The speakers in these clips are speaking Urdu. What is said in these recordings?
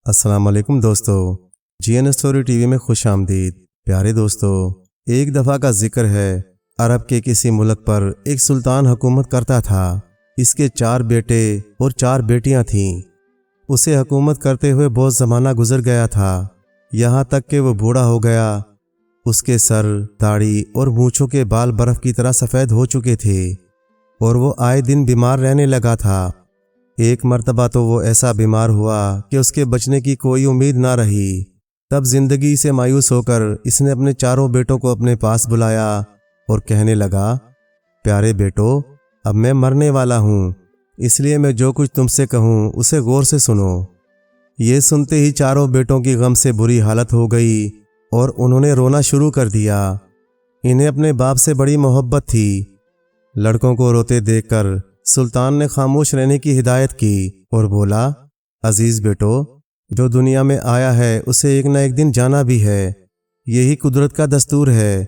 السلام علیکم دوستو، جی این اسٹوری ٹی وی میں خوش آمدید۔ پیارے دوستو، ایک دفعہ کا ذکر ہے، عرب کے کسی ملک پر ایک سلطان حکومت کرتا تھا۔ اس کے 4 بیٹے اور 4 بیٹیاں تھیں۔ اسے حکومت کرتے ہوئے بہت زمانہ گزر گیا تھا، یہاں تک کہ وہ بوڑھا ہو گیا۔ اس کے سر، داڑھی اور مونچھوں کے بال برف کی طرح سفید ہو چکے تھے اور وہ آئے دن بیمار رہنے لگا تھا۔ ایک مرتبہ تو وہ ایسا بیمار ہوا کہ اس کے بچنے کی کوئی امید نہ رہی۔ تب زندگی سے مایوس ہو کر اس نے اپنے 4 بیٹوں کو اپنے پاس بلایا اور کہنے لگا، پیارے بیٹو، اب میں مرنے والا ہوں، اس لیے میں جو کچھ تم سے کہوں اسے غور سے سنو۔ یہ سنتے ہی 4 بیٹوں کی غم سے بری حالت ہو گئی اور انہوں نے رونا شروع کر دیا۔ انہیں اپنے باپ سے بڑی محبت تھی۔ لڑکوں کو روتے دیکھ کر سلطان نے خاموش رہنے کی ہدایت کی اور بولا، عزیز بیٹو، جو دنیا میں آیا ہے اسے ایک نہ ایک دن جانا بھی ہے، یہی قدرت کا دستور ہے،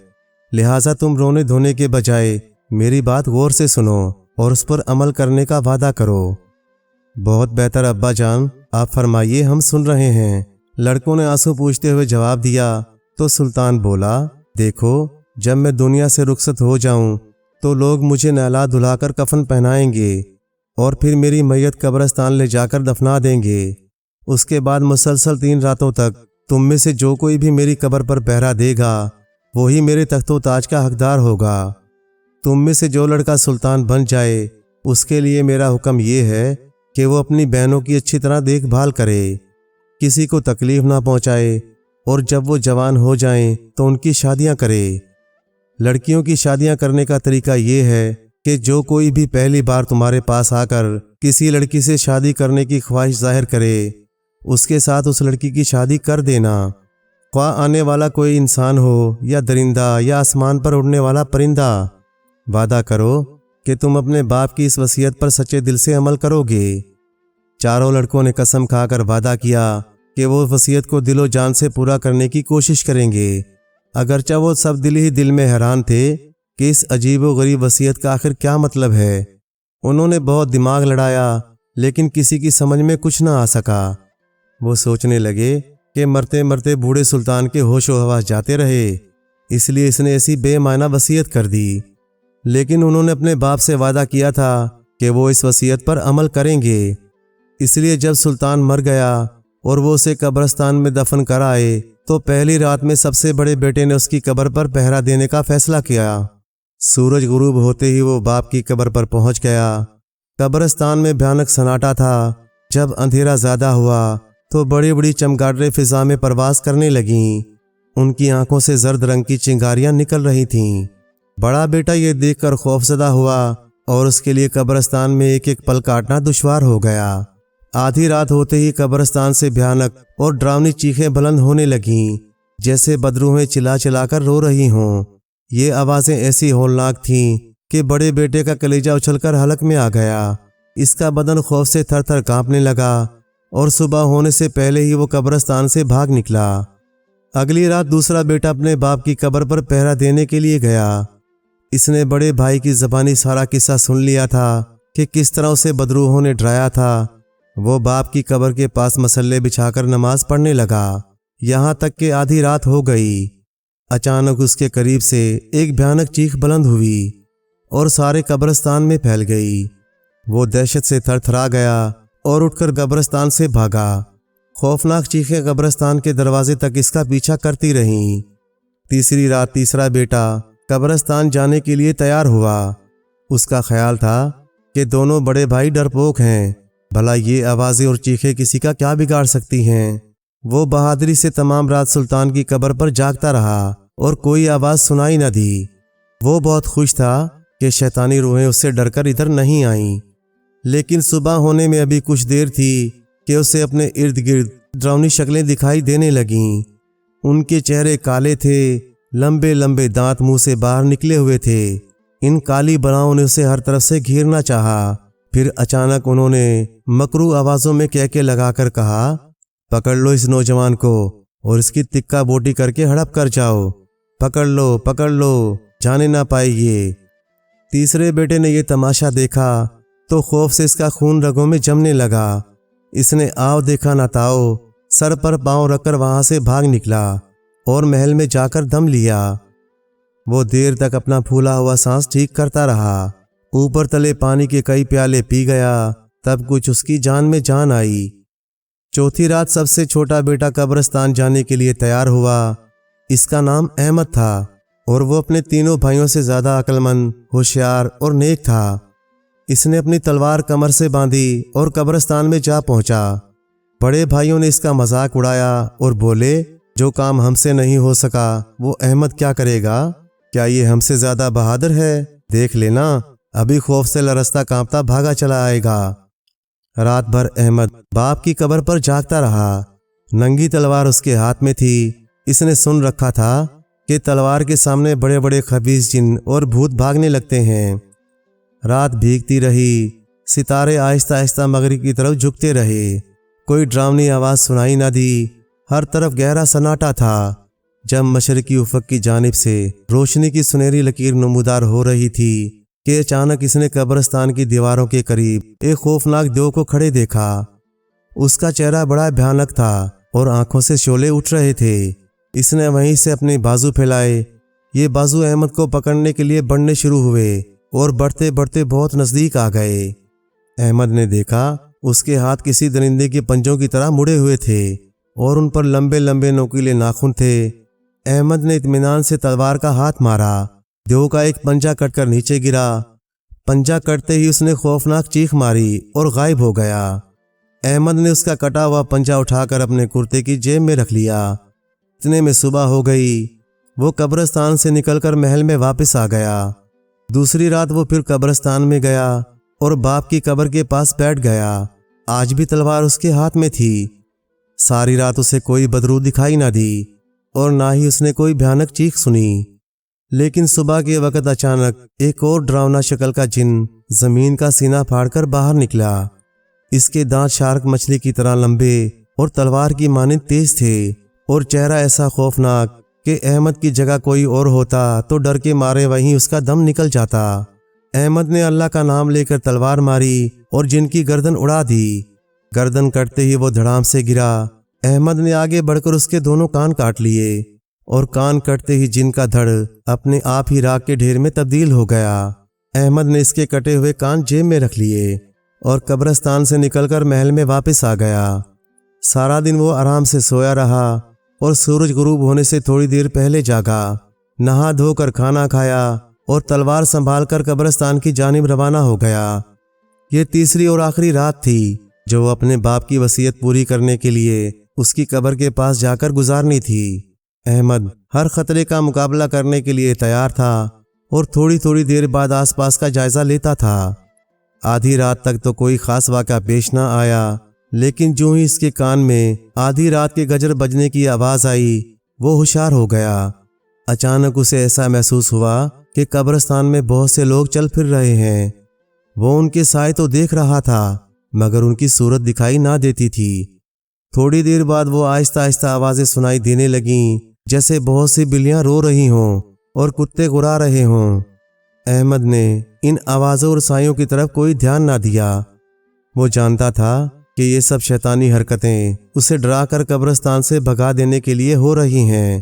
لہٰذا تم رونے دھونے کے بجائے میری بات غور سے سنو اور اس پر عمل کرنے کا وعدہ کرو۔ بہت بہتر ابا جان، آپ فرمائیے، ہم سن رہے ہیں، لڑکوں نے آنسو پوچھتے ہوئے جواب دیا۔ تو سلطان بولا، دیکھو، جب میں دنیا سے رخصت ہو جاؤں تو لوگ مجھے نہلا دھلا کر کفن پہنائیں گے اور پھر میری میت قبرستان لے جا کر دفنا دیں گے۔ اس کے بعد مسلسل 3 راتوں تک تم میں سے جو کوئی بھی میری قبر پر پہرا دے گا وہی میرے تخت و تاج کا حقدار ہوگا۔ تم میں سے جو لڑکا سلطان بن جائے اس کے لیے میرا حکم یہ ہے کہ وہ اپنی بہنوں کی اچھی طرح دیکھ بھال کرے، کسی کو تکلیف نہ پہنچائے، اور جب وہ جوان ہو جائیں تو ان کی شادیاں کرے۔ لڑکیوں کی شادیاں کرنے کا طریقہ یہ ہے کہ جو کوئی بھی پہلی بار تمہارے پاس آ کر کسی لڑکی سے شادی کرنے کی خواہش ظاہر کرے، اس کے ساتھ اس لڑکی کی شادی کر دینا، خواہ آنے والا کوئی انسان ہو یا درندہ یا آسمان پر اڑنے والا پرندہ۔ وعدہ کرو کہ تم اپنے باپ کی اس وصیت پر سچے دل سے عمل کرو گے۔ 4 لڑکوں نے قسم کھا کر وعدہ کیا کہ وہ وصیت کو دل و جان سے پورا کرنے کی کوشش کریں گے، اگرچہ وہ سب دل ہی دل میں حیران تھے کہ اس عجیب و غریب وصیت کا آخر کیا مطلب ہے۔ انہوں نے بہت دماغ لڑایا لیکن کسی کی سمجھ میں کچھ نہ آ سکا۔ وہ سوچنے لگے کہ مرتے مرتے بوڑھے سلطان کے ہوش و حواس جاتے رہے، اس لیے اس نے ایسی بے معنی وصیت کر دی۔ لیکن انہوں نے اپنے باپ سے وعدہ کیا تھا کہ وہ اس وصیت پر عمل کریں گے، اس لیے جب سلطان مر گیا اور وہ اسے قبرستان میں دفن کر آئے تو پہلی رات میں سب سے بڑے بیٹے نے اس کی قبر پر پہرا دینے کا فیصلہ کیا۔ سورج غروب ہوتے ہی وہ باپ کی قبر پر پہنچ گیا۔ قبرستان میں بھیانک سناٹا تھا۔ جب اندھیرا زیادہ ہوا تو بڑی بڑی چمگادڑیں فضا میں پرواز کرنے لگیں، ان کی آنکھوں سے زرد رنگ کی چنگاریاں نکل رہی تھیں۔ بڑا بیٹا یہ دیکھ کر خوفزدہ ہوا اور اس کے لیے قبرستان میں ایک ایک پل کاٹنا دشوار ہو گیا۔ آدھی رات ہوتے ہی قبرستان سے بھیانک اور ڈراؤنی چیخیں بلند ہونے لگیں، جیسے بدروہیں چلا چلا کر رو رہی ہوں۔ یہ آوازیں ایسی ہولناک تھیں کہ بڑے بیٹے کا کلیجہ اچھل کر حلق میں آ گیا۔ اس کا بدن خوف سے تھر تھر کانپنے لگا اور صبح ہونے سے پہلے ہی وہ قبرستان سے بھاگ نکلا۔ اگلی رات دوسرا بیٹا اپنے باپ کی قبر پر پہرا دینے کے لیے گیا۔ اس نے بڑے بھائی کی زبانی سارا قصہ سن لیا تھا کہ کس طرح اسے بدروحوں نے ڈرایا تھا۔ وہ باپ کی قبر کے پاس مسلے بچھا کر نماز پڑھنے لگا، یہاں تک کہ آدھی رات ہو گئی۔ اچانک اس کے قریب سے ایک بھیانک چیخ بلند ہوئی اور سارے قبرستان میں پھیل گئی۔ وہ دہشت سے تھر تھرا گیا اور اٹھ کر قبرستان سے بھاگا۔ خوفناک چیخیں قبرستان کے دروازے تک اس کا پیچھا کرتی رہیں۔ تیسری رات تیسرا بیٹا قبرستان جانے کے لیے تیار ہوا۔ اس کا خیال تھا کہ دونوں بڑے بھائی ڈرپوک ہیں، بھلا یہ آوازیں اور چیخیں کسی کا کیا بگاڑ سکتی ہیں۔ وہ بہادری سے تمام رات سلطان کی قبر پر جاگتا رہا اور کوئی آواز سنائی نہ دی۔ وہ بہت خوش تھا کہ شیطانی روحیں اس سے ڈر کر ادھر نہیں آئیں، لیکن صبح ہونے میں ابھی کچھ دیر تھی کہ اسے اپنے ارد گرد ڈراؤنی شکلیں دکھائی دینے لگیں۔ ان کے چہرے کالے تھے، لمبے لمبے دانت منہ سے باہر نکلے ہوئے تھے۔ ان کالی بلاؤں نے اسے ہر طرف سے گھیرنا چاہا۔ پھر اچانک انہوں نے مکروہ آوازوں میں کہکے لگا کر کہا، پکڑ لو اس نوجوان کو اور اس کی تکہ بوٹی کر کے ہڑپ کر جاؤ، پکڑ لو، جانے نہ پائے یہ۔ تیسرے بیٹے نے یہ تماشا دیکھا تو خوف سے اس کا خون رگوں میں جمنے لگا۔ اس نے آؤ دیکھا نہ تاؤ، سر پر پاؤں رکھ کر وہاں سے بھاگ نکلا اور محل میں جا کر دم لیا۔ وہ دیر تک اپنا پھولا ہوا سانس ٹھیک کرتا رہا، اوپر تلے پانی کے کئی پیالے پی گیا، تب کچھ اس کی جان میں جان آئی۔ چوتھی رات سب سے چھوٹا بیٹا قبرستان جانے کے لیے تیار ہوا۔ اس کا نام احمد تھا اور وہ اپنے تینوں بھائیوں سے زیادہ عقل مند، ہوشیار اور نیک تھا۔ اس نے اپنی تلوار کمر سے باندھی اور قبرستان میں جا پہنچا۔ بڑے بھائیوں نے اس کا مذاق اڑایا اور بولے، جو کام ہم سے نہیں ہو سکا وہ احمد کیا کرے گا؟ کیا یہ ہم سے زیادہ بہادر ہے؟ دیکھ لینا، ابھی خوف سے لرزتا کانپتا بھاگا چلا آئے گا۔ رات بھر احمد باپ کی قبر پر جاگتا رہا۔ ننگی تلوار اس کے ہاتھ میں تھی۔ اس نے سن رکھا تھا کہ تلوار کے سامنے بڑے بڑے خبیث جن اور بھوت بھاگنے لگتے ہیں۔ رات بھیگتی رہی، ستارے آہستہ آہستہ مغرب کی طرف جھکتے رہے۔ کوئی ڈراؤنی آواز سنائی نہ دی، ہر طرف گہرا سناٹا تھا۔ جب مشرقی افق کی جانب سے روشنی کی سنہری لکیر نمودار ہو رہی تھی کہ اچانک اس نے قبرستان کی دیواروں کے قریب ایک خوفناک دیو کو کھڑے دیکھا۔ اس کا چہرہ بڑا بھیانک تھا اور آنکھوں سے شعلے اٹھ رہے تھے۔ اس نے وہیں سے اپنے بازو پھیلائے۔ یہ بازو احمد کو پکڑنے کے لیے بڑھنے شروع ہوئے اور بڑھتے بڑھتے بہت نزدیک آ گئے۔ احمد نے دیکھا اس کے ہاتھ کسی درندے کے پنجوں کی طرح مڑے ہوئے تھے اور ان پر لمبے لمبے نوکیلے ناخن تھے۔ احمد نے اطمینان سے تلوار کا ہاتھ مارا۔ دیو کا ایک پنجہ کٹ کر نیچے گرا۔ پنجہ کٹتے ہی اس نے خوفناک چیخ ماری اور غائب ہو گیا۔ احمد نے اس کا کٹا ہوا پنجہ اٹھا کر اپنے کرتے کی جیب میں رکھ لیا۔ اتنے میں صبح ہو گئی۔ وہ قبرستان سے نکل کر محل میں واپس آ گیا۔ دوسری رات وہ پھر قبرستان میں گیا اور باپ کی قبر کے پاس بیٹھ گیا۔ آج بھی تلوار اس کے ہاتھ میں تھی۔ ساری رات اسے کوئی بدرو دکھائی نہ دی اور نہ ہی اس نے کوئی بھیانک چیخ سنی۔ لیکن صبح کے وقت اچانک ایک اور ڈراؤنا شکل کا جن زمین کا سینہ پھاڑ کر باہر نکلا۔ اس کے دانت شارک مچھلی کی طرح لمبے اور تلوار کی مانند تیز تھے اور چہرہ ایسا خوفناک کہ احمد کی جگہ کوئی اور ہوتا تو ڈر کے مارے وہیں اس کا دم نکل جاتا۔ احمد نے اللہ کا نام لے کر تلوار ماری اور جن کی گردن اڑا دی۔ گردن کٹتے ہی وہ دھڑام سے گرا۔ احمد نے آگے بڑھ کر اس کے دونوں کان کاٹ لیے اور کان کٹتے ہی جن کا دھڑ اپنے آپ ہی راکھ کے ڈھیر میں تبدیل ہو گیا۔ احمد نے اس کے کٹے ہوئے کان جیب میں رکھ لیے اور قبرستان سے نکل کر محل میں واپس آ گیا۔ سارا دن وہ آرام سے سویا رہا اور سورج غروب ہونے سے تھوڑی دیر پہلے جاگا، نہا دھو کر کھانا کھایا اور تلوار سنبھال کر قبرستان کی جانب روانہ ہو گیا۔ یہ تیسری اور آخری رات تھی جو وہ اپنے باپ کی وصیت پوری کرنے کے لیے اس کی قبر کے پاس جا کر گزارنی تھی۔ احمد ہر خطرے کا مقابلہ کرنے کے لیے تیار تھا اور تھوڑی تھوڑی دیر بعد آس پاس کا جائزہ لیتا تھا۔ آدھی رات تک تو کوئی خاص واقعہ پیش نہ آیا، لیکن جو ہی اس کے کان میں آدھی رات کے گجر بجنے کی آواز آئی وہ ہوشیار ہو گیا۔ اچانک اسے ایسا محسوس ہوا کہ قبرستان میں بہت سے لوگ چل پھر رہے ہیں۔ وہ ان کے سائے تو دیکھ رہا تھا مگر ان کی صورت دکھائی نہ دیتی تھی۔ تھوڑی دیر بعد وہ آہستہ آہستہ آوازیں سنائی دینے لگیں جیسے بہت سی بلیاں رو رہی ہوں اور کتے گھرا رہے ہوں۔ احمد نے ان آوازوں اور سائیوں کی طرف کوئی دھیان نہ دیا۔ وہ جانتا تھا کہ یہ سب شیطانی حرکتیں اسے ڈرا کر قبرستان سے بھگا دینے کے لیے ہو رہی ہیں۔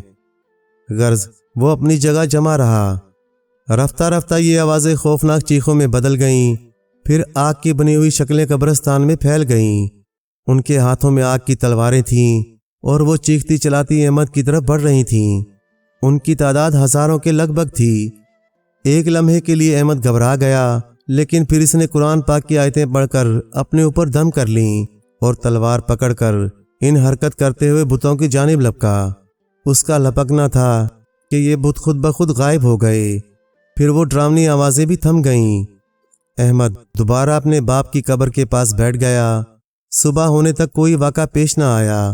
غرض وہ اپنی جگہ جمع رہا۔ رفتہ رفتہ یہ آوازیں خوفناک چیخوں میں بدل گئیں، پھر آگ کی بنی ہوئی شکلیں قبرستان میں پھیل گئیں۔ ان کے ہاتھوں میں آگ کی تلواریں تھیں اور وہ چیختی چلاتی احمد کی طرف بڑھ رہی تھیں۔ ان کی تعداد ہزاروں کے لگ بھگ تھی۔ ایک لمحے کے لیے احمد گھبرا گیا، لیکن پھر اس نے قرآن پاک کی آیتیں پڑھ کر اپنے اوپر دم کر لیں اور تلوار پکڑ کر ان حرکت کرتے ہوئے بتوں کی جانب لپکا۔ اس کا لپکنا تھا کہ یہ بت خود بخود غائب ہو گئے، پھر وہ ڈراؤنی آوازیں بھی تھم گئیں۔ احمد دوبارہ اپنے باپ کی قبر کے پاس بیٹھ گیا۔ صبح ہونے تک کوئی واقعہ پیش نہ آیا۔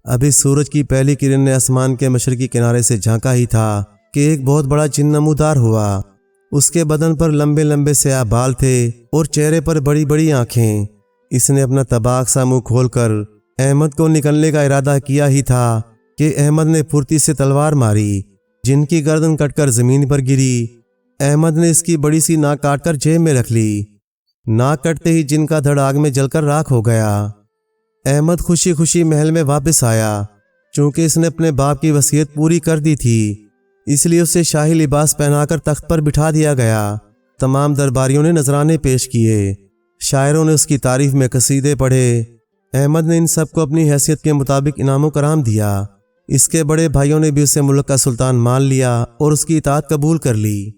ابھی سورج کی پہلی کرن نے آسمان کے مشرقی کنارے سے جھانکا ہی تھا کہ ایک بہت بڑا جن نمودار ہوا۔ اس کے بدن پر لمبے لمبے سیاہ بال تھے اور چہرے پر بڑی بڑی آنکھیں۔ اس نے اپنا تباک سا منہ کھول کر احمد کو نکلنے کا ارادہ کیا ہی تھا کہ احمد نے پھرتی سے تلوار ماری، جن کی گردن کٹ کر زمین پر گری۔ احمد نے اس کی بڑی سی ناک کاٹ کر جیب میں رکھ لی۔ ناک کٹتے ہی جن کا دھڑ آگ میں جل کر راکھ ہو گیا۔ احمد خوشی خوشی محل میں واپس آیا۔ چونکہ اس نے اپنے باپ کی وصیت پوری کر دی تھی، اس لیے اسے شاہی لباس پہنا کر تخت پر بٹھا دیا گیا۔ تمام درباریوں نے نذرانے پیش کیے، شاعروں نے اس کی تعریف میں قصیدے پڑھے۔ احمد نے ان سب کو اپنی حیثیت کے مطابق انعام و کرام دیا۔ اس کے بڑے بھائیوں نے بھی اسے ملک کا سلطان مان لیا اور اس کی اطاعت قبول کر لی۔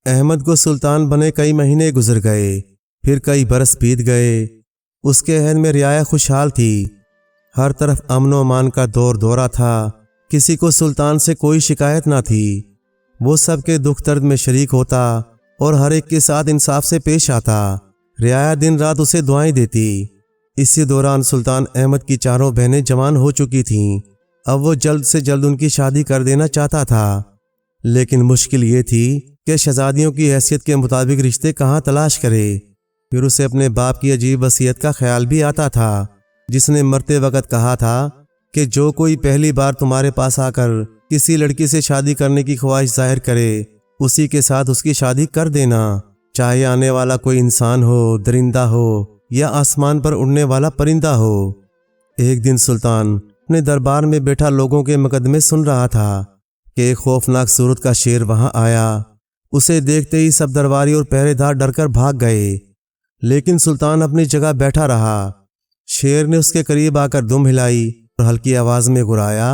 احمد کو سلطان بنے کئی مہینے گزر گئے، پھر کئی برس بیت گئے۔ اس کے عہد میں رعایا خوشحال تھی، ہر طرف امن و امان کا دور دورہ تھا، کسی کو سلطان سے کوئی شکایت نہ تھی۔ وہ سب کے دکھ درد میں شریک ہوتا اور ہر ایک کے ساتھ انصاف سے پیش آتا۔ رعایا دن رات اسے دعائیں دیتی۔ اسی دوران سلطان احمد کی چاروں بہنیں جوان ہو چکی تھیں۔ اب وہ جلد سے جلد ان کی شادی کر دینا چاہتا تھا، لیکن مشکل یہ تھی کہ شہزادیوں کی حیثیت کے مطابق رشتے کہاں تلاش کرے۔ پھر اسے اپنے باپ کی عجیب وصیت کا خیال بھی آتا تھا، جس نے مرتے وقت کہا تھا کہ جو کوئی پہلی بار تمہارے پاس آ کر کسی لڑکی سے شادی کرنے کی خواہش ظاہر کرے، اسی کے ساتھ اس کی شادی کر دینا، چاہے آنے والا کوئی انسان ہو، درندہ ہو یا آسمان پر اڑنے والا پرندہ ہو۔ ایک دن سلطان اپنے دربار میں بیٹھا لوگوں کے مقدمے سن رہا تھا کہ ایک خوفناک صورت کا شیر وہاں آیا۔ اسے دیکھتے ہی سب درباری اور پہرے دار ڈر کر بھاگ گئے، لیکن سلطان اپنی جگہ بیٹھا رہا۔ شیر نے اس کے قریب آ کر دم ہلائی اور ہلکی آواز میں گرایا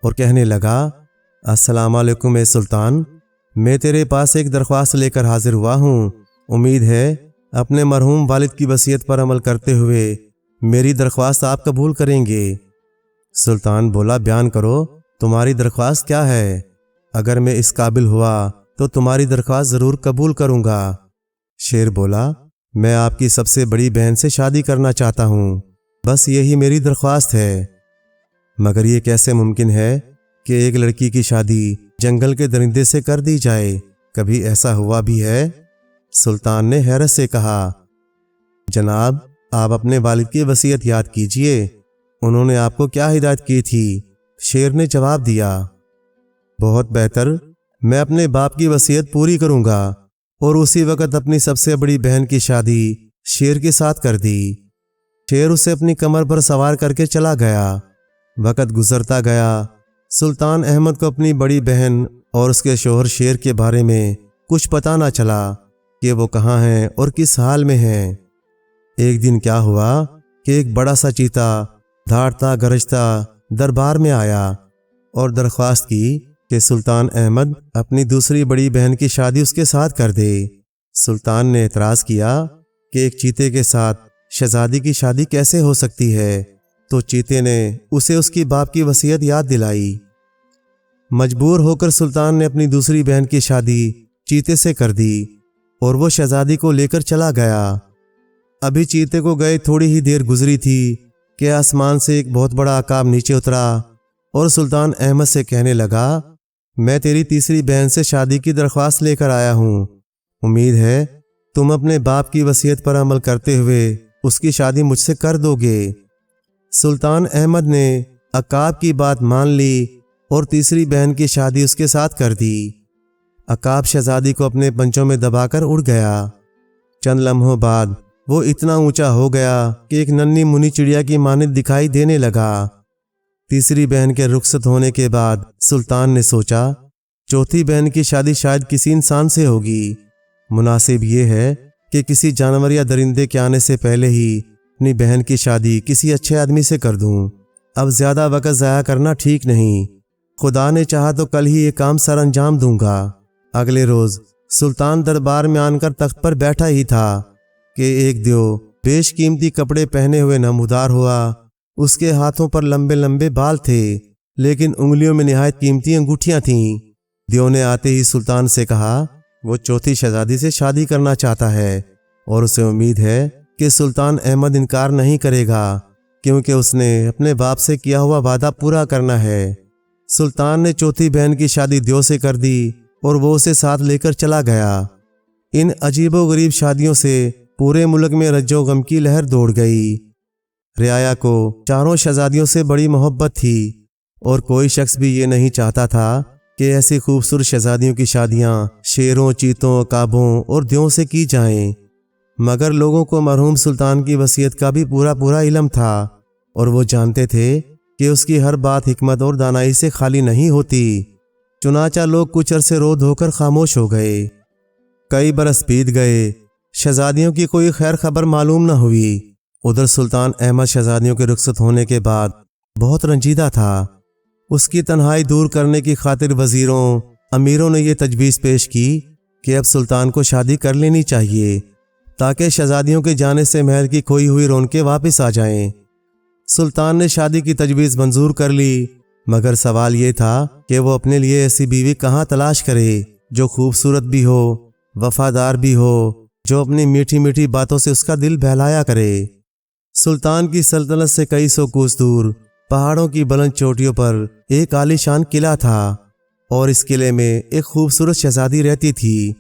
اور کہنے لگا، السلام علیکم اے سلطان، میں تیرے پاس ایک درخواست لے کر حاضر ہوا ہوں۔ امید ہے اپنے مرحوم والد کی وصیت پر عمل کرتے ہوئے میری درخواست آپ قبول کریں گے۔ سلطان بولا، بیان کرو، تمہاری درخواست کیا ہے؟ اگر میں اس قابل ہوا تو تمہاری درخواست ضرور قبول کروں گا۔ شیر بولا، میں آپ کی سب سے بڑی بہن سے شادی کرنا چاہتا ہوں، بس یہی میری درخواست ہے۔ مگر یہ کیسے ممکن ہے کہ ایک لڑکی کی شادی جنگل کے درندے سے کر دی جائے؟ کبھی ایسا ہوا بھی ہے؟ سلطان نے حیرت سے کہا، جناب، آپ اپنے والد کی وصیت یاد کیجئے، انہوں نے آپ کو کیا ہدایت کی تھی؟ شیر نے جواب دیا، بہت بہتر، میں اپنے باپ کی وصیت پوری کروں گا۔ اور اسی وقت اپنی سب سے بڑی بہن کی شادی شیر کے ساتھ کر دی۔ شیر اسے اپنی کمر پر سوار کر کے چلا گیا۔ وقت گزرتا گیا، سلطان احمد کو اپنی بڑی بہن اور اس کے شوہر شیر کے بارے میں کچھ پتہ نہ چلا کہ وہ کہاں ہیں اور کس حال میں ہیں۔ ایک دن کیا ہوا کہ ایک بڑا سا چیتا دھاڑتا گرجتا دربار میں آیا اور درخواست کی کہ سلطان احمد اپنی دوسری بڑی بہن کی شادی اس کے ساتھ کر دے۔ سلطان نے اعتراض کیا کہ ایک چیتے کے ساتھ شہزادی کی شادی کیسے ہو سکتی ہے؟ تو چیتے نے اسے اس کی باپ کی وصیت یاد دلائی۔ مجبور ہو کر سلطان نے اپنی دوسری بہن کی شادی چیتے سے کر دی اور وہ شہزادی کو لے کر چلا گیا۔ ابھی چیتے کو گئے تھوڑی ہی دیر گزری تھی کہ آسمان سے ایک بہت بڑا عقاب نیچے اترا اور سلطان احمد سے کہنے لگا، میں تیری تیسری بہن سے شادی کی درخواست لے کر آیا ہوں، امید ہے تم اپنے باپ کی وصیت پر عمل کرتے ہوئے اس کی شادی مجھ سے کر دو گے۔ سلطان احمد نے عقاب کی بات مان لی اور تیسری بہن کی شادی اس کے ساتھ کر دی۔ عقاب شہزادی کو اپنے پنجوں میں دبا کر اڑ گیا۔ چند لمحوں بعد وہ اتنا اونچا ہو گیا کہ ایک ننھی منی چڑیا کی مانند دکھائی دینے لگا۔ تیسری بہن کے رخصت ہونے کے بعد سلطان نے سوچا، چوتھی بہن کی شادی شاید کسی انسان سے ہوگی۔ مناسب یہ ہے کہ کسی جانور یا درندے کے آنے سے پہلے ہی اپنی بہن کی شادی کسی اچھے آدمی سے کر دوں۔ اب زیادہ وقت ضائع کرنا ٹھیک نہیں، خدا نے چاہا تو کل ہی یہ کام سر انجام دوں گا۔ اگلے روز سلطان دربار میں آن کر تخت پر بیٹھا ہی تھا کہ ایک دیو بیش قیمتی کپڑے پہنے ہوئے نمودار ہوا۔ اس کے ہاتھوں پر لمبے لمبے بال تھے، لیکن انگلیوں میں نہایت قیمتی انگوٹھیاں تھیں۔ دیو نے آتے ہی سلطان سے کہا، وہ چوتھی شہزادی سے شادی کرنا چاہتا ہے اور اسے امید ہے کہ سلطان احمد انکار نہیں کرے گا، کیونکہ اس نے اپنے باپ سے کیا ہوا وعدہ پورا کرنا ہے۔ سلطان نے چوتھی بہن کی شادی دیو سے کر دی اور وہ اسے ساتھ لے کر چلا گیا۔ ان عجیب و غریب شادیوں سے پورے ملک میں رنج و غم کی لہر دوڑ گئی۔ رعایا کو چاروں شہزادیوں سے بڑی محبت تھی اور کوئی شخص بھی یہ نہیں چاہتا تھا کہ ایسی خوبصورت شہزادیوں کی شادیاں شیروں، چیتوں، عقابوں اور دیوں سے کی جائیں۔ مگر لوگوں کو مرحوم سلطان کی وصیت کا بھی پورا علم تھا۔ اور وہ جانتے تھے کہ اس کی ہر بات حکمت اور دانائی سے خالی نہیں ہوتی۔ چنانچہ لوگ کچھ عرصے رو دھو کر خاموش ہو گئے۔ کئی برس بیت گئے، شہزادیوں کی کوئی خیر خبر معلوم نہ ہوئی۔ ادھر سلطان احمد شہزادیوں کے رخصت ہونے کے بعد بہت رنجیدہ تھا۔ اس کی تنہائی دور کرنے کی خاطر وزیروں، امیروں نے یہ تجویز پیش کی کہ اب سلطان کو شادی کر لینی چاہیے تاکہ شہزادیوں کے جانے سے محل کی کھوئی ہوئی رونقیں واپس آ جائیں۔ سلطان نے شادی کی تجویز منظور کر لی، مگر سوال یہ تھا کہ وہ اپنے لیے ایسی بیوی کہاں تلاش کرے جو خوبصورت بھی ہو، وفادار بھی ہو، جو اپنی میٹھی میٹھی باتوں سے اس کا دل بہلایا کرے۔ سلطان کی سلطنت سے کئی سو کوس دور پہاڑوں کی بلند چوٹیوں پر ایک عالی شان قلعہ تھا، اور اس قلعے میں ایک خوبصورت شہزادی رہتی تھی۔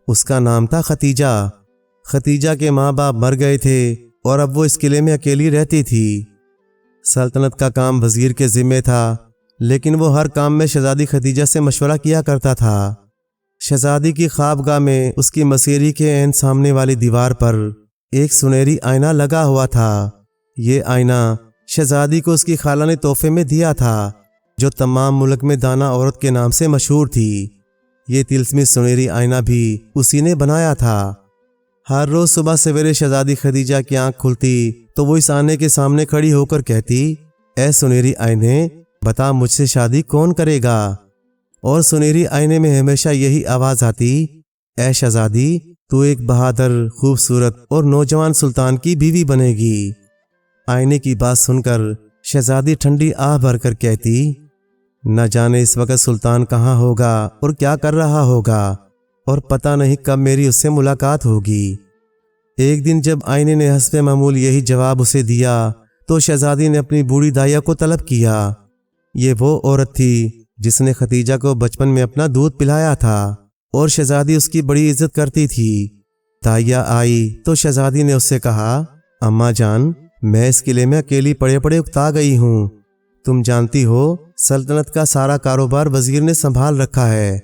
اس کا نام تھا ختیجہ۔ ختیجہ کے ماں باپ مر گئے تھے اور اب وہ اس قلعے میں اکیلی رہتی تھی۔ سلطنت کا کام وزیر کے ذمے تھا، لیکن وہ ہر کام میں شہزادی ختیجہ سے مشورہ کیا کرتا تھا۔ شہزادی کی خوابگاہ میں اس کی مسیری کے عین سامنے والی دیوار پر ایک سنہری آئینہ لگا ہوا تھا۔ یہ آئینہ شہزادی کو اس کی خالہ نے تحفے میں دیا تھا، جو تمام ملک میں دانا عورت کے نام سے مشہور تھی۔ یہ طلسمی سنہری آئینہ بھی اسی نے بنایا تھا۔ ہر روز صبح سویرے شہزادی ختیجہ کی آنکھ کھلتی تو وہ اس آئینے کے سامنے کھڑی ہو کر کہتی، اے سنہری آئینے، بتا مجھ سے شادی کون کرے گا؟ اور سنہری آئینے میں ہمیشہ یہی آواز آتی، اے شہزادی، تو ایک بہادر، خوبصورت اور نوجوان سلطان کی بیوی بنے گی۔ آئینے کی بات سن کر شہزادی ٹھنڈی آہ بھر کر کہتی، نہ جانے اس وقت سلطان کہاں ہوگا اور کیا کر رہا ہوگا، اور پتہ نہیں کب میری اس سے ملاقات ہوگی۔ ایک دن جب آئینے نے حسب معمول یہی جواب اسے دیا تو شہزادی نے اپنی بوڑھی دائیا کو طلب کیا۔ یہ وہ عورت تھی جس نے ختیجہ کو بچپن میں اپنا دودھ پلایا تھا، اور شہزادی اس کی بڑی عزت کرتی تھی۔ دائیا آئی تو شہزادی نے اس سے کہا، اماں جان، میں اس قلعے میں اکیلی پڑے پڑے اکتا گئی ہوں۔ تم جانتی ہو سلطنت کا سارا کاروبار وزیر نے سنبھال رکھا ہے،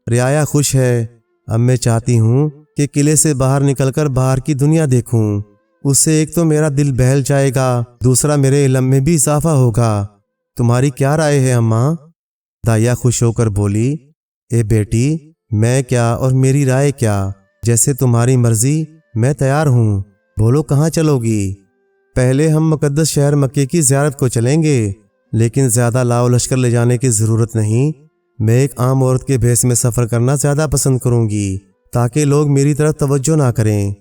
رعایا خوش ہے۔ اب میں چاہتی ہوں کہ قلعے سے باہر نکل کر باہر کی دنیا دیکھوں۔ اس سے ایک تو میرا دل بہل جائے گا، دوسرا میرے علم میں بھی اضافہ ہوگا۔ تمہاری کیا رائے ہے اماں؟ دائیا خوش ہو کر بولی، اے بیٹی، میں کیا اور میری رائے کیا، جیسے تمہاری مرضی، میں تیار ہوں۔ بولو کہاں چلو گی؟ پہلے ہم مقدس شہر مکے کی زیارت کو چلیں گے، لیکن زیادہ لاؤ لشکر لے جانے کی ضرورت نہیں۔ میں ایک عام عورت کے بھیس میں سفر کرنا زیادہ پسند کروں گی تاکہ لوگ میری طرف توجہ نہ کریں۔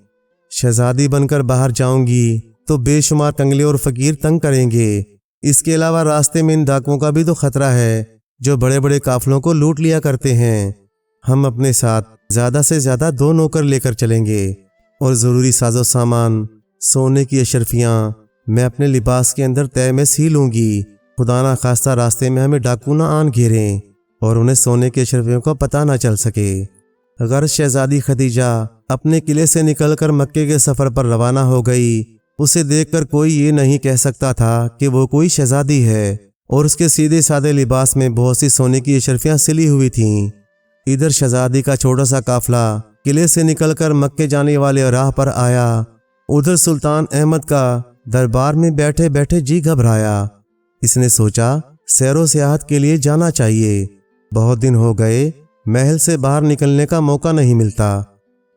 شہزادی بن کر باہر جاؤں گی تو بے شمار کنگلے اور فقیر تنگ کریں گے۔ اس کے علاوہ راستے میں ان ڈاکوؤں کا بھی تو خطرہ ہے جو بڑے بڑے قافلوں کو لوٹ لیا کرتے ہیں۔ ہم اپنے ساتھ زیادہ سے زیادہ 2 نوکر لے کر چلیں گے، اور ضروری ساز و سامان، سونے کی اشرفیاں میں اپنے لباس کے اندر طے میں سی لوں گی۔ خدا نہ خواستہ راستے میں ہمیں ڈاکو نہ آن گھیریں اور انہیں سونے کی اشرفیوں کا پتہ نہ چل سکے۔ غرض شہزادی ختیجہ اپنے قلعے سے نکل کر مکے کے سفر پر روانہ ہو گئی۔ اسے دیکھ کر کوئی یہ نہیں کہہ سکتا تھا کہ وہ کوئی شہزادی ہے، اور اس کے سیدھے سادے لباس میں بہت سی سونے کی اشرفیاں سلی ہوئی تھیں۔ ادھر شہزادی کا چھوٹا سا قافلہ قلعے سے نکل کر مکے جانے والے راہ پر آیا۔ ادھر سلطان احمد کا دربار میں بیٹھے بیٹھے جی گھبرایا۔ اس نے سوچا سیر و سیاحت کے لیے جانا چاہیے، بہت دن ہو گئے، محل سے باہر نکلنے کا موقع نہیں ملتا۔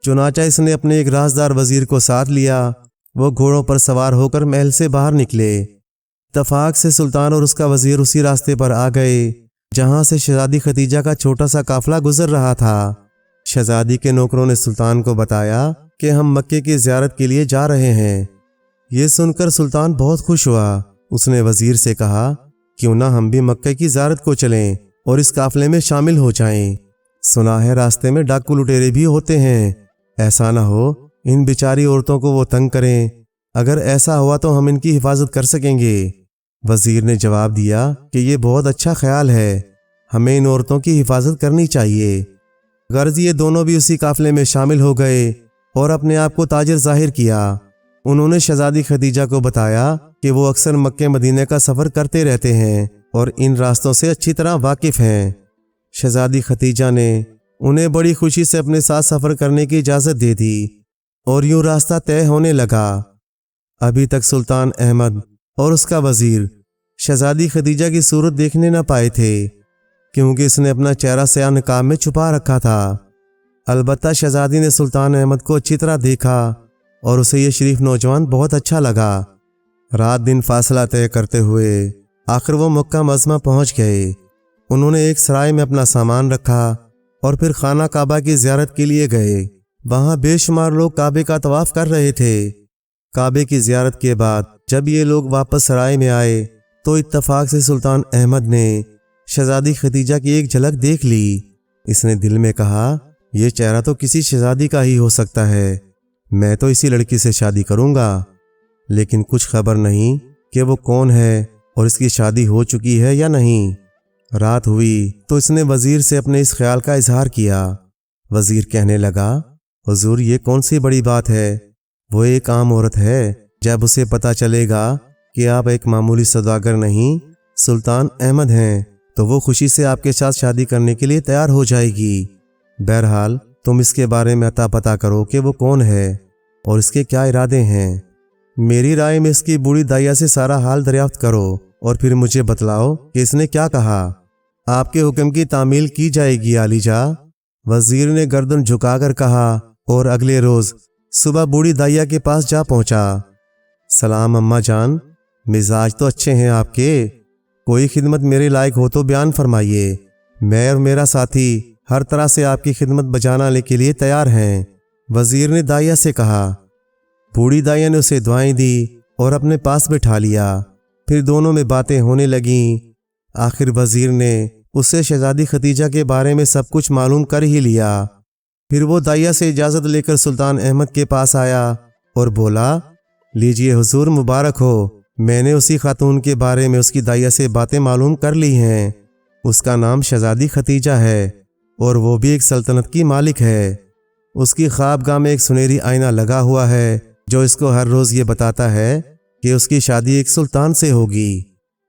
چنانچہ اس نے اپنے ایک رازدار وزیر کو ساتھ لیا۔ وہ گھوڑوں پر سوار ہو کر محل سے باہر نکلے۔ اتفاق سے سلطان اور اس کا وزیر اسی راستے پر آ گئے جہاں سے شہزادی ختیجہ کا چھوٹا سا قافلہ گزر رہا تھا۔ شہزادی کے نوکروں نے سلطان کو بتایا کہ ہم مکے کی زیارت کے لیے جا رہے ہیں۔ یہ سن کر سلطان بہت خوش ہوا۔ اس نے وزیر سے کہا، کیوں نہ ہم بھی مکے کی زیارت کو چلیں اور اس قافلے میں شامل ہو جائیں۔ سنا ہے راستے میں ڈاکو لٹیرے بھی ہوتے ہیں، ایسا نہ ہو ان بیچاری عورتوں کو وہ تنگ کریں۔ اگر ایسا ہوا تو ہم ان کی حفاظت کر سکیں گے۔ وزیر نے جواب دیا کہ یہ بہت اچھا خیال ہے، ہمیں ان عورتوں کی حفاظت کرنی چاہیے۔ غرض یہ دونوں بھی اسی قافلے میں شامل ہو گئے اور اپنے آپ کو تاجر ظاہر کیا۔ انہوں نے شہزادی ختیجہ کو بتایا کہ وہ اکثر مکے مدینے کا سفر کرتے رہتے ہیں اور ان راستوں سے اچھی طرح واقف ہیں۔ شہزادی ختیجہ نے انہیں بڑی خوشی سے اپنے ساتھ سفر کرنے کی اجازت دے دی، اور یوں راستہ طے ہونے لگا۔ ابھی تک سلطان احمد اور اس کا وزیر شہزادی خدیجہ کی صورت دیکھنے نہ پائے تھے، کیونکہ اس نے اپنا چہرہ سیاہ نقاب میں چھپا رکھا تھا۔ البتہ شہزادی نے سلطان احمد کو اچھی طرح دیکھا اور اسے یہ شریف نوجوان بہت اچھا لگا۔ رات دن فاصلہ طے کرتے ہوئے آخر وہ مکہ معظمہ پہنچ گئے۔ انہوں نے ایک سرائے میں اپنا سامان رکھا اور پھر خانہ کعبہ کی زیارت کے لیے گئے۔ وہاں بے شمار لوگ کعبے کا طواف کر رہے تھے۔ کعبے کی زیارت کے بعد جب یہ لوگ واپس سرائے میں آئے تو اتفاق سے سلطان احمد نے شہزادی خدیجہ کی ایک جھلک دیکھ لی۔ اس نے دل میں کہا، یہ چہرہ تو کسی شہزادی کا ہی ہو سکتا ہے، میں تو اسی لڑکی سے شادی کروں گا۔ لیکن کچھ خبر نہیں کہ وہ کون ہے اور اس کی شادی ہو چکی ہے یا نہیں۔ رات ہوئی تو اس نے وزیر سے اپنے اس خیال کا اظہار کیا۔ وزیر کہنے لگا، حضور یہ کون سی بڑی بات ہے، وہ ایک عام عورت ہے، جب اسے پتہ چلے گا کہ آپ ایک معمولی سوداگر نہیں سلطان احمد ہیں تو وہ خوشی سے آپ کے ساتھ شادی کرنے کے لیے تیار ہو جائے گی۔ بہرحال تم اس کے بارے میں عطا پتہ کرو کہ وہ کون ہے اور اس کے کیا ارادے ہیں۔ میری رائے میں اس کی بوڑھی دائیا سے سارا حال دریافت کرو اور پھر مجھے بتلاؤ کہ اس نے کیا کہا۔ آپ کے حکم کی تعمیل کی جائے گی عالی جا۔ وزیر نے گردن جھکا کر کہا اور اگلے روز صبح بوڑھی دائیا کے پاس جا پہنچا۔ سلام اماں جان، مزاج تو اچھے ہیں آپ کے، کوئی خدمت میرے لائق ہو تو بیان فرمائیے، میں اور میرا ساتھی ہر طرح سے آپ کی خدمت بجانے کے لیے تیار ہیں۔ وزیر نے دائیا سے کہا۔ بوڑھی دائیا نے اسے دعائیں دی اور اپنے پاس بٹھا لیا۔ پھر دونوں میں باتیں ہونے لگیں۔ آخر وزیر نے اسے شہزادی خدیجہ کے بارے میں سب کچھ معلوم کر ہی لیا۔ پھر وہ دائیا سے اجازت لے کر سلطان احمد کے پاس آیا اور بولا، لیجئے حضور مبارک ہو، میں نے اسی خاتون کے بارے میں اس کی دائیا سے باتیں معلوم کر لی ہیں۔ اس کا نام شہزادی خدیجہ ہے اور وہ بھی ایک سلطنت کی مالک ہے۔ اس کی خوابگاہ میں ایک سنہری آئینہ لگا ہوا ہے جو اس کو ہر روز یہ بتاتا ہے کہ اس کی شادی ایک سلطان سے ہوگی۔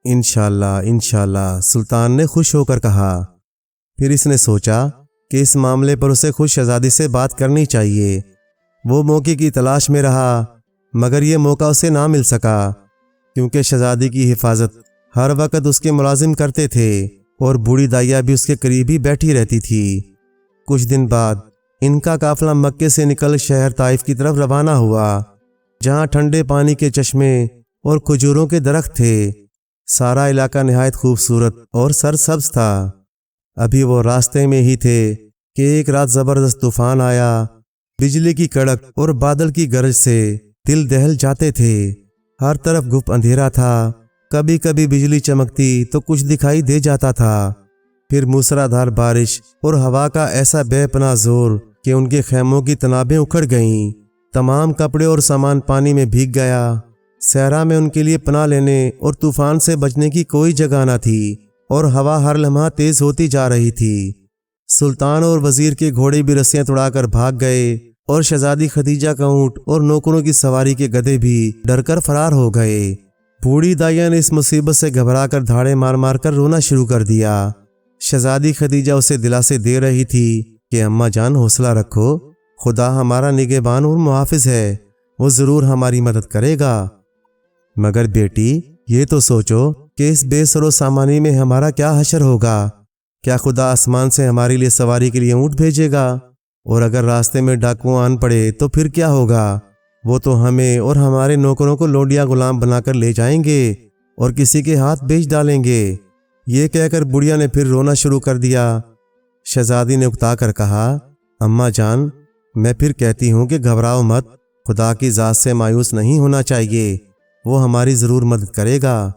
انشاءاللہ انشاءاللہ، سلطان نے خوش ہو کر کہا۔ پھر اس نے سوچا کہ اس معاملے پر اسے خود شہزادی سے بات کرنی چاہیے۔ وہ موقع کی تلاش میں رہا مگر یہ موقع اسے نہ مل سکا، کیونکہ شہزادی کی حفاظت ہر وقت اس کے ملازم کرتے تھے اور بوڑھی دائیا بھی اس کے قریب ہی بیٹھی رہتی تھی۔ کچھ دن بعد ان کا قافلہ مکے سے نکل شہر طائف کی طرف روانہ ہوا، جہاں ٹھنڈے پانی کے چشمے اور کھجوروں کے درخت تھے۔ سارا علاقہ نہایت خوبصورت اور سرسبز تھا۔ ابھی وہ راستے میں ہی تھے کہ ایک رات زبردست طوفان آیا۔ بجلی کی کڑک اور بادل کی گرج سے دل دہل جاتے تھے۔ ہر طرف گپ اندھیرا تھا، کبھی کبھی بجلی چمکتی تو کچھ دکھائی دے جاتا تھا۔ پھر موسلادھار بارش اور ہوا کا ایسا بے پناہ زور کہ ان کے خیموں کی تنابیں اکھڑ گئیں۔ تمام کپڑے اور سامان پانی میں بھیگ گیا۔ صحرا میں ان کے لیے پناہ لینے اور طوفان سے بچنے کی کوئی جگہ نہ تھی اور ہوا ہر لمحہ تیز ہوتی جا رہی تھی۔ سلطان اور وزیر کے گھوڑے بھی رسیاں توڑا کر بھاگ گئے اور شہزادی خدیجہ کا اونٹ اور نوکروں کی سواری کے گدھے بھی ڈر کر فرار ہو گئے۔ بوڑھی دائیا نے اس مصیبت سے گھبرا کر دھاڑے مار مار کر رونا شروع کر دیا۔ شہزادی خدیجہ اسے دلاسے دے رہی تھی کہ اماں جان حوصلہ رکھو، خدا ہمارا نگہبان اور محافظ ہے، وہ ضرور ہماری مدد کرے گا۔ مگر بیٹی یہ تو سوچو کہ اس بے سر و سامانی میں ہمارا کیا حشر ہوگا۔ کیا خدا آسمان سے ہمارے لیے سواری کے لیے اونٹ بھیجے گا؟ اور اگر راستے میں ڈاکو آن پڑے تو پھر کیا ہوگا؟ وہ تو ہمیں اور ہمارے نوکروں کو لونڈیا غلام بنا کر لے جائیں گے اور کسی کے ہاتھ بیچ ڈالیں گے۔ یہ کہہ کر بڑھیا نے پھر رونا شروع کر دیا۔ شہزادی نے اکتا کر کہا، اماں جان میں پھر کہتی ہوں کہ گھبراؤ مت، خدا کی ذات سے مایوس نہیں ہونا چاہیے، وہ ہماری ضرور مدد کرے گا۔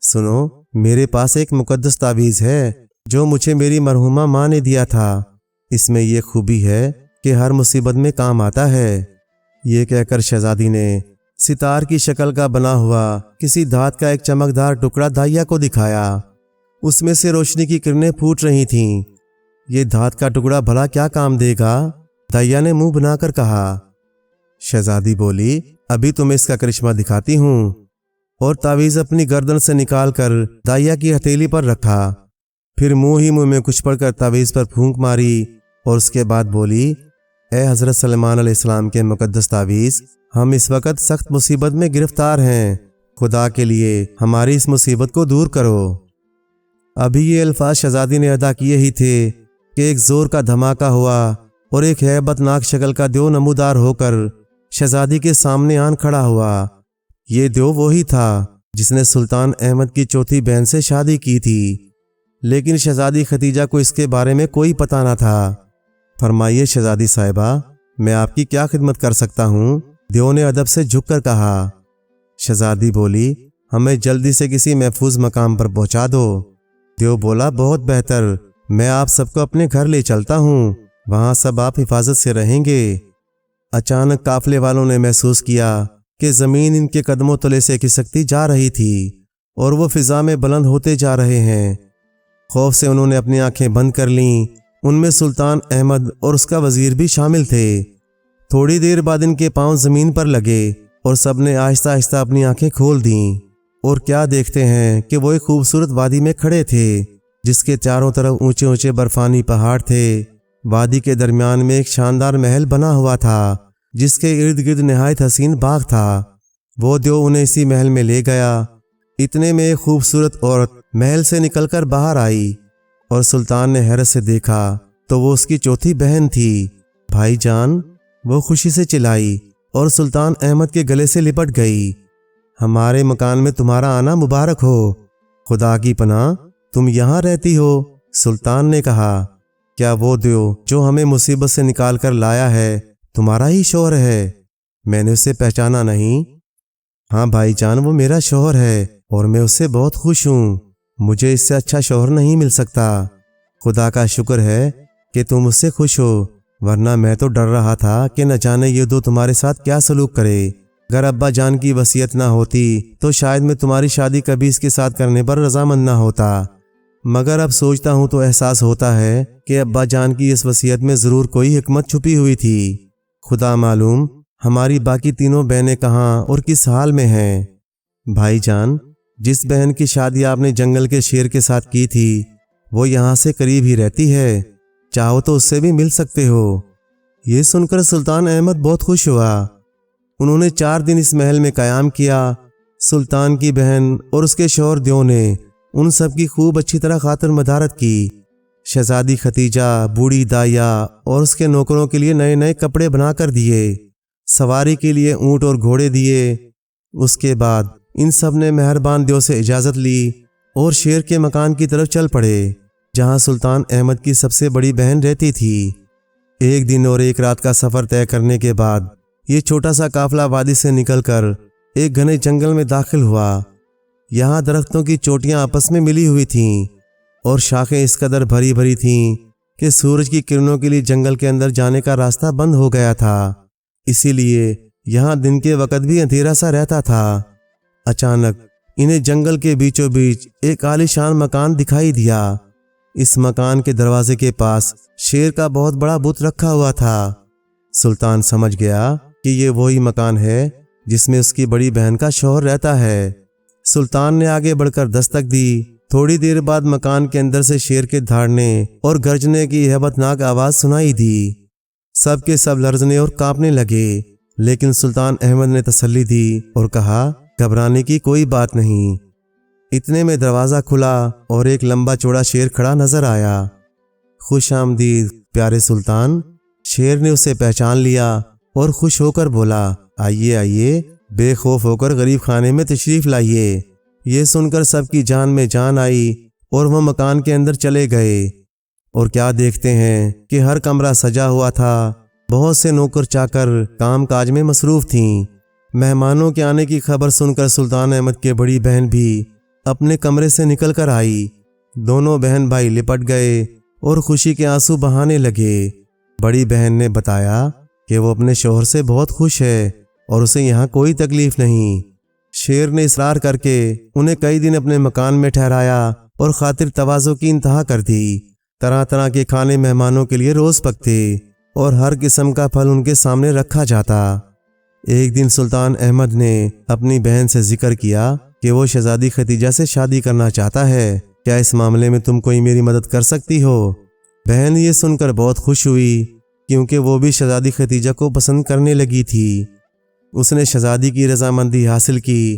سنو، میرے پاس ایک مقدس تعویذ ہے جو مجھے میری مرحومہ ماں نے دیا تھا، اس میں یہ خوبی ہے کہ ہر مصیبت میں کام آتا ہے۔ یہ کہہ کر شہزادی نے ستار کی شکل کا بنا ہوا کسی دھات کا ایک چمکدار ٹکڑا دائیا کو دکھایا۔ اس میں سے روشنی کی کرنیں پھوٹ رہی تھیں۔ یہ دھات کا ٹکڑا بھلا کیا کام دے گا؟ دائیا نے منہ بنا کر کہا۔ شہزادی بولی، ابھی تمہیں اس کا کرشمہ دکھاتی ہوں، اور تعویذ اپنی گردن سے نکال کر دائیا کی ہتھیلی پر رکھا۔ پھر منہ ہی منہ میں کچھ پڑھ کر تعویذ پر پھونک ماری اور اس کے بعد بولی، اے حضرت سلیمان علیہ السلام کے مقدس تعویذ، ہم اس وقت سخت مصیبت میں گرفتار ہیں، خدا کے لیے ہماری اس مصیبت کو دور کرو۔ ابھی یہ الفاظ شہزادی نے ادا کیے ہی تھے کہ ایک زور کا دھماکہ ہوا اور ایک ہیبت ناک شکل کا دیو نمودار ہو کر شہزادی کے سامنے آن کھڑا ہوا۔ یہ دیو وہی تھا جس نے سلطان احمد کی چوتھی بہن سے شادی کی تھی، لیکن شہزادی ختیجہ کو اس کے بارے میں کوئی پتہ نہ تھا۔ فرمائیے شہزادی صاحبہ، میں آپ کی کیا خدمت کر سکتا ہوں؟ دیو نے ادب سے جھک کر کہا۔ شہزادی بولی، ہمیں جلدی سے کسی محفوظ مقام پر پہنچا دو۔ دیو بولا، بہت بہتر، میں آپ سب کو اپنے گھر لے چلتا ہوں، وہاں سب آپ حفاظت سے رہیں گے۔ اچانک قافلے والوں نے محسوس کیا کہ زمین ان کے قدموں تلے سے کھسکتی جا رہی تھی اور وہ فضا میں بلند ہوتے جا رہے ہیں۔ خوف سے انہوں نے اپنی آنکھیں بند کر لیں۔ ان میں سلطان احمد اور اس کا وزیر بھی شامل تھے۔ تھوڑی دیر بعد ان کے پاؤں زمین پر لگے اور سب نے آہستہ آہستہ اپنی آنکھیں کھول دیں، اور کیا دیکھتے ہیں کہ وہ ایک خوبصورت وادی میں کھڑے تھے جس کے چاروں طرف اونچے اونچے برفانی پہاڑ تھے۔ وادی کے درمیان میں ایک شاندار محل بنا ہوا تھا جس کے ارد گرد نہایت حسین باغ تھا۔ وہ دیو انہیں اسی محل میں لے گیا۔ اتنے میں ایک خوبصورت عورت محل سے نکل کر باہر آئی اور سلطان نے حیرت سے دیکھا تو وہ اس کی چوتھی بہن تھی۔ بھائی جان، وہ خوشی سے چلائی اور سلطان احمد کے گلے سے لپٹ گئی۔ ہمارے مکان میں تمہارا آنا مبارک ہو، خدا کی پناہ، تم یہاں رہتی ہو؟ سلطان نے کہا، کیا وہ دیو جو ہمیں مصیبت سے نکال کر لایا ہے تمہارا ہی شوہر ہے؟ میں نے اسے پہچانا نہیں۔ ہاں بھائی جان، وہ میرا شوہر ہے اور میں اس سے بہت خوش ہوں۔ مجھے اس سے اچھا شوہر نہیں مل سکتا۔ خدا کا شکر ہے کہ تم اس سے خوش ہو، ورنہ میں تو ڈر رہا تھا کہ نہ جانے یہ دو تمہارے ساتھ کیا سلوک کرے۔ اگر ابا جان کی وصیت نہ ہوتی تو شاید میں تمہاری شادی کبھی اس کے ساتھ کرنے پر رضامند نہ ہوتا، مگر اب سوچتا ہوں تو احساس ہوتا ہے کہ ابا جان کی اس وصیت میں ضرور کوئی حکمت چھپی ہوئی تھی۔ خدا معلوم ہماری باقی تینوں بہنیں کہاں اور کس حال میں ہیں۔ بھائی جان، جس بہن کی شادی آپ نے جنگل کے شیر کے ساتھ کی تھی وہ یہاں سے قریب ہی رہتی ہے، چاہو تو اس سے بھی مل سکتے ہو۔ یہ سن کر سلطان احمد بہت خوش ہوا۔ انہوں نے 4 دن اس محل میں قیام کیا۔ سلطان کی بہن اور اس کے شوہر دیو نے ان سب کی خوب اچھی طرح خاطر مدارت کی۔ شہزادی ختیجہ، بوڑھی دائیا اور اس کے نوکروں کے لیے نئے نئے کپڑے بنا کر دیے، سواری کے لیے اونٹ اور گھوڑے دیے۔ اس کے بعد ان سب نے مہربان دیو سے اجازت لی اور شیر کے مکان کی طرف چل پڑے جہاں سلطان احمد کی سب سے بڑی بہن رہتی تھی۔ 1 دن اور 1 رات کا سفر طے کرنے کے بعد یہ چھوٹا سا قافلہ وادی سے نکل کر ایک گھنے جنگل میں داخل ہوا۔ یہاں درختوں کی چوٹیاں آپس میں ملی ہوئی تھیں اور شاخیں اس قدر بھری بھری تھیں کہ سورج کی کرنوں کے لیے جنگل کے اندر جانے کا راستہ بند ہو گیا تھا، اسی لیے یہاں دن کے وقت بھی اندھیرا سا رہتا تھا۔ اچانک انہیں جنگل کے بیچوں بیچ ایک عالیشان مکان دکھائی دیا۔ اس مکان کے دروازے کے پاس شیر کا بہت بڑا بت رکھا ہوا تھا۔ سلطان سمجھ گیا کہ یہ وہی مکان ہے جس میں اس کی بڑی بہن کا شوہر رہتا ہے۔ سلطان نے آگے بڑھ کر دستک دی۔ تھوڑی دیر بعد مکان کے اندر سے شیر کے دھاڑنے اور گرجنے کی ہیبت ناک آواز سنائی دی۔ سب کے سب لرزنے اور کانپنے لگے، لیکن سلطان احمد نے تسلی دی اور کہا، گھبرانے کی کوئی بات نہیں۔ اتنے میں دروازہ کھلا اور ایک لمبا چوڑا شیر کھڑا نظر آیا۔ خوش آمدید پیارے سلطان۔ شیر نے اسے پہچان لیا اور خوش ہو کر بولا، آئیے آئیے، بے خوف ہو کر غریب خانے میں تشریف لائیے۔ یہ سن کر سب کی جان میں جان آئی اور وہ مکان کے اندر چلے گئے، اور کیا دیکھتے ہیں کہ ہر کمرہ سجا ہوا تھا۔ بہت سے نوکر چاکر کام کاج میں مصروف تھیں۔ مہمانوں کے آنے کی خبر سن کر سلطان احمد کے بڑی بہن بھی اپنے کمرے سے نکل کر آئی۔ دونوں بہن بھائی لپٹ گئے اور خوشی کے آنسو بہانے لگے۔ بڑی بہن نے بتایا کہ وہ اپنے شوہر سے بہت خوش ہے اور اسے یہاں کوئی تکلیف نہیں۔ شیر نے اصرار کر کے انہیں کئی دن اپنے مکان میں ٹھہرایا اور خاطر تواضع کی انتہا کر دی۔ طرح طرح کے کھانے مہمانوں کے لیے روز پکتے اور ہر قسم کا پھل ان کے سامنے رکھا جاتا۔ ایک دن سلطان احمد نے اپنی بہن سے ذکر کیا کہ وہ شہزادی ختیجہ سے شادی کرنا چاہتا ہے، کیا اس معاملے میں تم کوئی میری مدد کر سکتی ہو؟ بہن یہ سن کر بہت خوش ہوئی کیونکہ وہ بھی شہزادی ختیجہ کو پسند کرنے لگی تھی۔ اس نے شہزادی کی رضامندی حاصل کی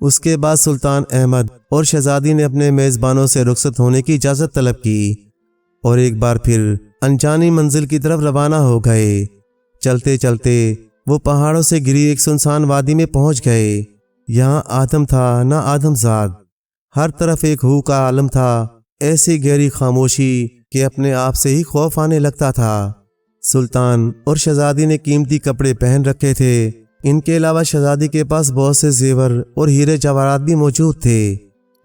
اس کے بعد سلطان احمد اور شہزادی نے اپنے میزبانوں سے رخصت ہونے کی اجازت طلب کی اور ایک بار پھر انجانی منزل کی طرف روانہ ہو گئے۔ چلتے چلتے وہ پہاڑوں سے گھری ایک سنسان وادی میں پہنچ گئے۔ یہاں آدم تھا نہ آدم زاد، ہر طرف ایک ہو کا عالم تھا، ایسی گہری خاموشی کہ اپنے آپ سے ہی خوف آنے لگتا تھا۔ سلطان اور شہزادی نے قیمتی کپڑے پہن رکھے تھے، ان کے علاوہ شہزادی کے پاس بہت سے زیور اور ہیرے جواہرات بھی موجود تھے۔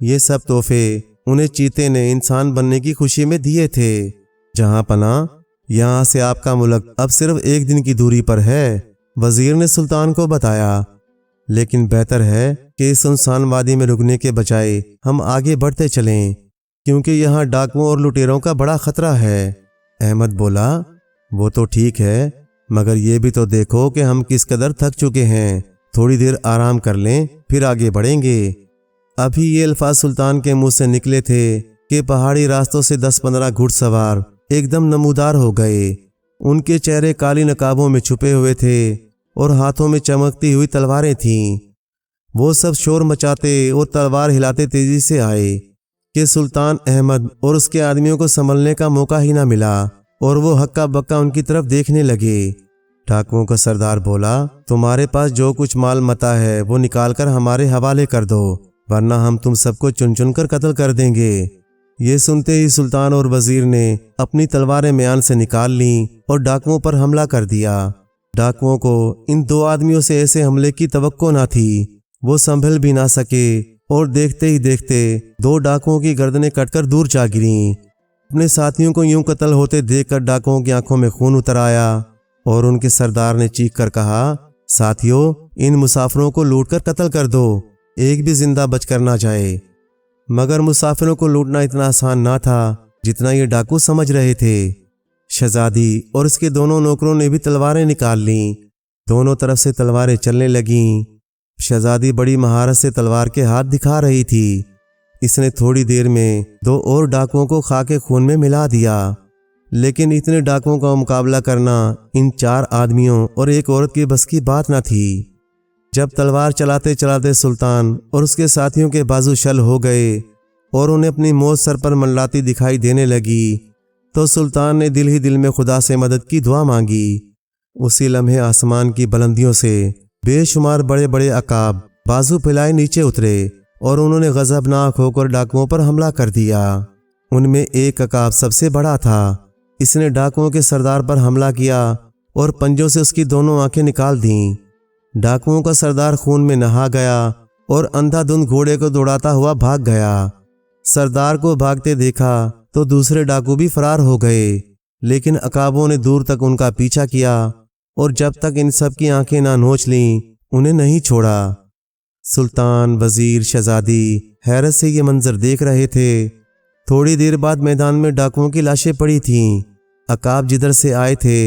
یہ سب تحفے انہیں چیتے نے انسان بننے کی خوشی میں دیے تھے۔ جہاں پناہ، یہاں سے آپ کا ملک اب صرف 1 دن کی دوری پر ہے، وزیر نے سلطان کو بتایا، لیکن بہتر ہے کہ اس سنسان وادی میں رکنے کے بجائے ہم آگے بڑھتے چلیں، کیونکہ یہاں ڈاکوؤں اور لٹیروں کا بڑا خطرہ ہے۔ احمد بولا، وہ تو ٹھیک ہے، مگر یہ بھی تو دیکھو کہ ہم کس قدر تھک چکے ہیں، تھوڑی دیر آرام کر لیں پھر آگے بڑھیں گے۔ ابھی یہ الفاظ سلطان کے منہ سے نکلے تھے کہ پہاڑی راستوں سے 10-15 گھڑ سوار ایک دم نمودار ہو گئے۔ ان کے چہرے کالی نقابوں میں چھپے ہوئے تھے اور ہاتھوں میں چمکتی ہوئی تلواریں تھیں۔ وہ سب شور مچاتے اور تلوار ہلاتے تیزی سے آئے کہ سلطان احمد اور اس کے آدمیوں کو سنبھلنے کا موقع ہی نہ ملا، اور وہ ہکا بکا ان کی طرف دیکھنے لگے۔ ڈاکوؤں کا سردار بولا، تمہارے پاس جو کچھ مال متاع ہے وہ نکال کر ہمارے حوالے کر دو، ورنہ ہم تم سب کو چن چن کر قتل کر دیں گے۔ یہ سنتے ہی سلطان اور وزیر نے اپنی تلواریں میان سے نکال لیں اور ڈاکوؤں پر حملہ کر دیا۔ ڈاکوؤں کو ان 2 آدمیوں سے ایسے حملے کی توقع نہ تھی، وہ سنبھل بھی نہ سکے اور دیکھتے ہی دیکھتے 2 ڈاکوؤں کی گردنیں کٹ کر دور جا گریں۔ اپنے ساتھیوں کو یوں قتل ہوتے دیکھ کر ڈاکوؤں کی آنکھوں میں خون اتر آیا اور ان کے سردار نے چیخ کر کہا، ساتھیوں، ان مسافروں کو لوٹ کر قتل کر دو، ایک بھی زندہ بچ کر نہ جائے۔ مگر مسافروں کو لوٹنا اتنا آسان نہ تھا جتنا یہ ڈاکو سمجھ رہے تھے۔ شہزادی اور اس کے دونوں نوکروں نے بھی تلواریں نکال لیں، دونوں طرف سے تلواریں چلنے لگیں۔ شہزادی بڑی مہارت سے تلوار کے ہاتھ دکھا رہی تھی۔ اس نے تھوڑی دیر میں 2 اور ڈاکوؤں کو خاک خون میں ملا دیا، لیکن اتنے ڈاکوؤں کا مقابلہ کرنا ان 4 آدمیوں اور ایک عورت کی بس کی بات نہ تھی۔ جب تلوار چلاتے چلاتے سلطان اور اس کے ساتھیوں کے بازو شل ہو گئے اور انہیں اپنی موت سر پر منڈلاتی دکھائی دینے لگی، تو سلطان نے دل ہی دل میں خدا سے مدد کی دعا مانگی۔ اسی لمحے آسمان کی بلندیوں سے بے شمار بڑے بڑے عقاب بازو پھیلائے نیچے اترے اور انہوں نے غضبناک ہو کر ڈاکوؤں پر حملہ کر دیا۔ ان میں ایک عقاب سب سے بڑا تھا، اس نے ڈاکوؤں کے سردار پر حملہ کیا اور پنجوں سے اس کی دونوں آنکھیں نکال دیں۔ ڈاکوؤں کا سردار خون میں نہا گیا اور اندھا دھند گھوڑے کو دوڑاتا ہوا بھاگ گیا۔ سردار کو بھاگتے دیکھا تو دوسرے ڈاکو بھی فرار ہو گئے، لیکن عقابوں نے دور تک ان کا پیچھا کیا اور جب تک ان سب کی آنکھیں نہ نوچ لیں انہیں نہیں چھوڑا۔ سلطان، وزیر، شہزادی حیرت سے یہ منظر دیکھ رہے تھے۔ تھوڑی دیر بعد میدان میں ڈاکوؤں کی لاشیں پڑی تھیں۔ عقاب جدھر سے آئے تھے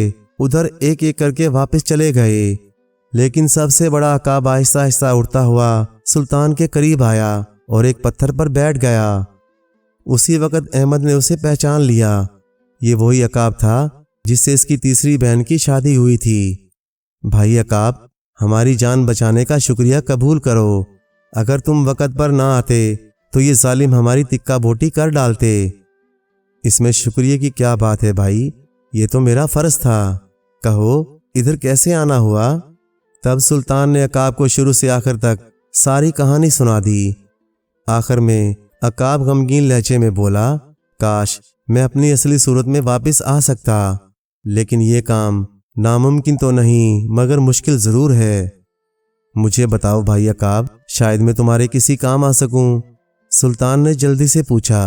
ادھر ایک ایک کر کے واپس چلے گئے، لیکن سب سے بڑا عقاب آہستہ آہستہ اڑتا ہوا سلطان کے قریب آیا اور ایک پتھر پر بیٹھ گیا۔ اسی وقت احمد نے اسے پہچان لیا۔ یہ وہی عقاب تھا جس سے اس کی تیسری بہن کی شادی ہوئی تھی۔ بھائی عقاب، ہماری جان بچانے کا شکریہ قبول کرو، اگر تم وقت پر نہ آتے تو یہ ظالم ہماری تکہ بوٹی کر ڈالتے۔ اس میں شکریہ کی کیا بات ہے بھائی، یہ تو میرا فرض تھا، کہو ادھر کیسے آنا ہوا؟ تب سلطان نے عقاب کو شروع سے آخر تک ساری کہانی سنا دی۔ آخر میں عقاب غمگین لہجے میں بولا، کاش میں اپنی اصلی صورت میں واپس آ سکتا، لیکن یہ کام ناممکن تو نہیں مگر مشکل ضرور ہے۔ مجھے بتاؤ بھائی عقاب، شاید میں تمہارے کسی کام آ سکوں۔ سلطان نے جلدی سے پوچھا۔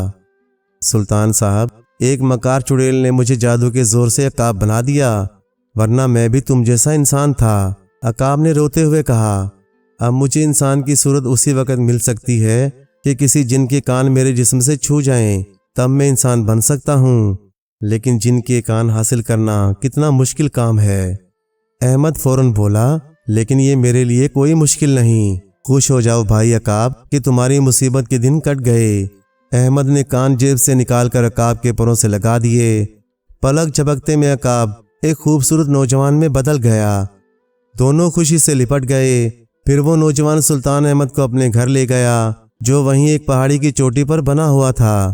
سلطان صاحب، ایک مکار چڑیل نے مجھے جادو کے زور سے عقاب بنا دیا، ورنہ میں بھی تم جیسا انسان تھا۔ عقاب نے روتے ہوئے کہا، اب مجھے انسان کی صورت اسی وقت مل سکتی ہے کہ کسی جن کے کان میرے جسم سے چھو جائیں، تب میں انسان بن سکتا ہوں، لیکن جن کے کان حاصل کرنا کتنا مشکل کام ہے۔ احمد فوراً بولا، لیکن یہ میرے لیے کوئی مشکل نہیں، خوش ہو جاؤ بھائی عقاب کہ تمہاری مصیبت کے دن کٹ گئے۔ احمد نے کان جیب سے نکال کر عقاب کے پروں سے لگا دیے۔ پلک جھپکتے میں عقاب ایک خوبصورت نوجوان میں بدل گیا۔ دونوں خوشی سے لپٹ گئے، پھر وہ نوجوان سلطان احمد کو اپنے گھر لے گیا جو وہیں ایک پہاڑی کی چوٹی پر بنا ہوا تھا۔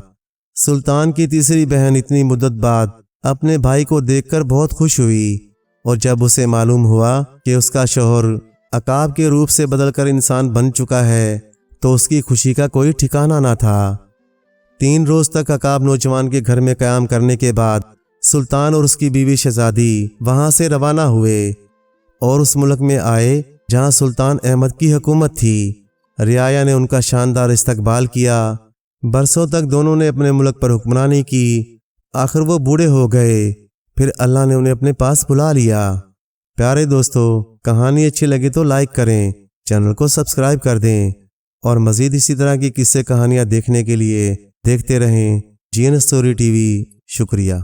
سلطان کی تیسری بہن اتنی مدت بعد اپنے بھائی کو دیکھ کر بہت خوش ہوئی، اور جب اسے معلوم ہوا کہ اس کا شوہر عقاب کے روپ سے بدل کر انسان بن چکا ہے تو اس کی خوشی کا کوئی ٹھکانہ نہ تھا۔ 3 روز تک عقاب نوجوان کے گھر میں قیام کرنے کے بعد سلطان اور اس کی بیوی شہزادی وہاں سے روانہ ہوئے اور اس ملک میں آئے جہاں سلطان احمد کی حکومت تھی۔ رعایا نے ان کا شاندار استقبال کیا۔ برسوں تک دونوں نے اپنے ملک پر حکمرانی کی۔ آخر وہ بوڑھے ہو گئے، پھر اللہ نے انہیں اپنے پاس بلا لیا۔ پیارے دوستو، کہانی اچھی لگی تو لائک کریں، چینل کو سبسکرائب کر دیں، اور مزید اسی طرح کی قصے کہانیاں دیکھنے کے لیے دیکھتے رہیں جی این اسٹوری ٹی وی۔ شکریہ۔